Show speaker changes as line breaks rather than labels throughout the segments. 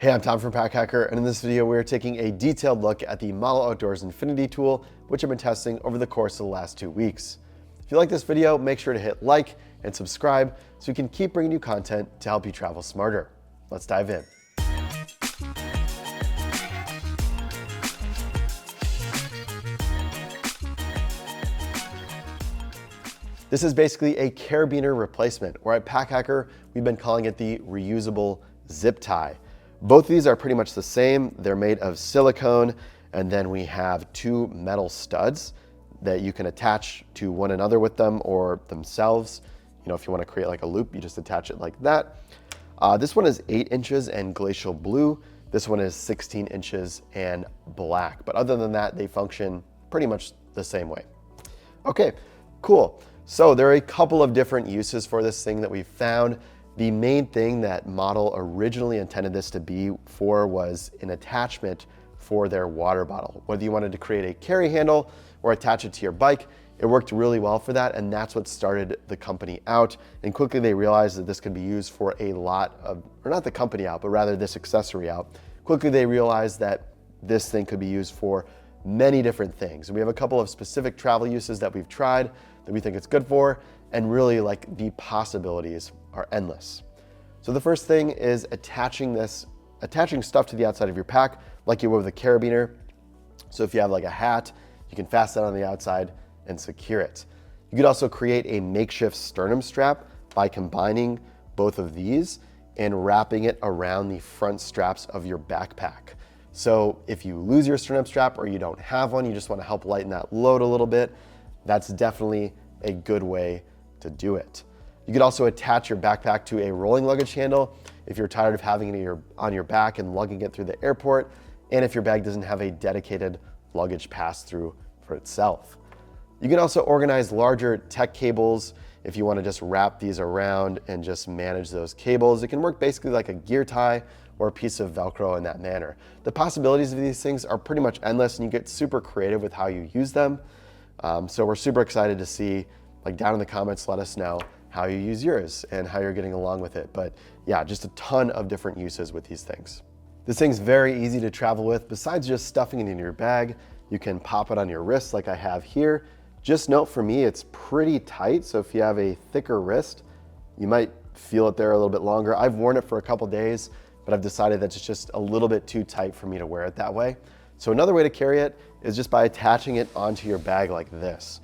Hey, I'm Tom from Pack Hacker, and in this video we're taking a detailed look at the MODL Outdoors Infinity Tool, which I've been testing over the course of the last 2 weeks. If you like this video, make sure to hit like and subscribe so we can keep bringing you content to help you travel smarter. Let's dive in. This is basically a carabiner replacement, or at Pack Hacker, we've been calling it the reusable zip tie. Both of these are pretty much the same. They're made of silicone, and then we have 2 metal studs that you can attach to one another with them or themselves. You know, if you want to create like a loop, you just attach it like that. This one is 8 inches and glacial blue. This one is 16 inches and black. But other than that, they function pretty much the same way. Okay, cool. So there are a couple of different uses for this thing that we found. The main thing that MODL originally intended this to be for was an attachment for their water bottle. Whether you wanted to create a carry handle or attach it to your bike, it worked really well for that, and that's what started the company out. And quickly they realized that this could be used for a lot of, or not the company out, but rather this accessory out. Quickly they realized that this thing could be used for many different things. And we have a couple of specific travel uses that we've tried that we think it's good for, and really like the possibilities are endless. So the first thing is attaching stuff to the outside of your pack like you would with a carabiner. So if you have like a hat, you can fasten it on the outside and secure it. You could also create a makeshift sternum strap by combining both of these and wrapping it around the front straps of your backpack. So if you lose your sternum strap or you don't have one, you just want to help lighten that load a little bit, that's definitely a good way to do it. You could also attach your backpack to a rolling luggage handle if you're tired of having it on your back and lugging it through the airport, and if your bag doesn't have a dedicated luggage pass-through for itself. You can also organize larger tech cables if you want to just wrap these around and just manage those cables. It can work basically like a gear tie or a piece of Velcro in that manner. The possibilities of these things are pretty much endless, and you get super creative with how you use them. So we're super excited to see, like down in the comments, let us know how you use yours and how you're getting along with it. But yeah, just a ton of different uses with these things. This thing's very easy to travel with. Besides just stuffing it in your bag, you can pop it on your wrist like I have here. Just note for me, it's pretty tight. So if you have a thicker wrist, you might feel it there a little bit longer. I've worn it for a couple days, but I've decided that it's just a little bit too tight for me to wear it that way. So another way to carry it is just by attaching it onto your bag like this.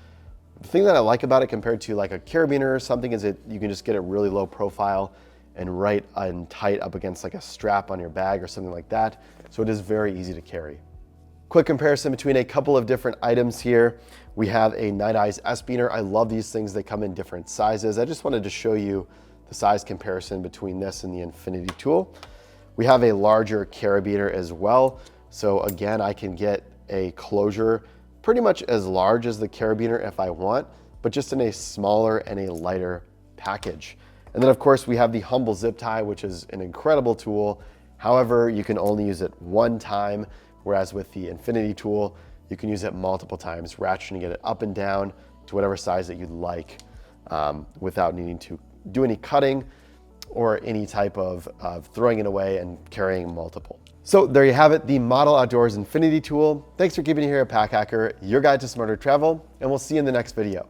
The thing that I like about it compared to like a carabiner or something is that you can just get it really low profile and right and tight up against like a strap on your bag or something like that. So it is very easy to carry. Quick comparison between a couple of different items here. We have a Night Eyes S-Beaner. I love these things. They come in different sizes. I just wanted to show you the size comparison between this and the Infinity Tool. We have a larger carabiner as well. So again, I can get a closure pretty much as large as the carabiner if I want, but just in a smaller and a lighter package. And then of course we have the Humble Zip Tie, which is an incredible tool. However, you can only use it one time, whereas with the Infinity Tool, you can use it multiple times, ratcheting it up and down to whatever size that you'd like without needing to do any cutting or any type of throwing it away and carrying multiple. So there you have it, the MODL Outdoors Infinity Tool. Thanks for keeping it here at Pack Hacker, your guide to smarter travel, and we'll see you in the next video.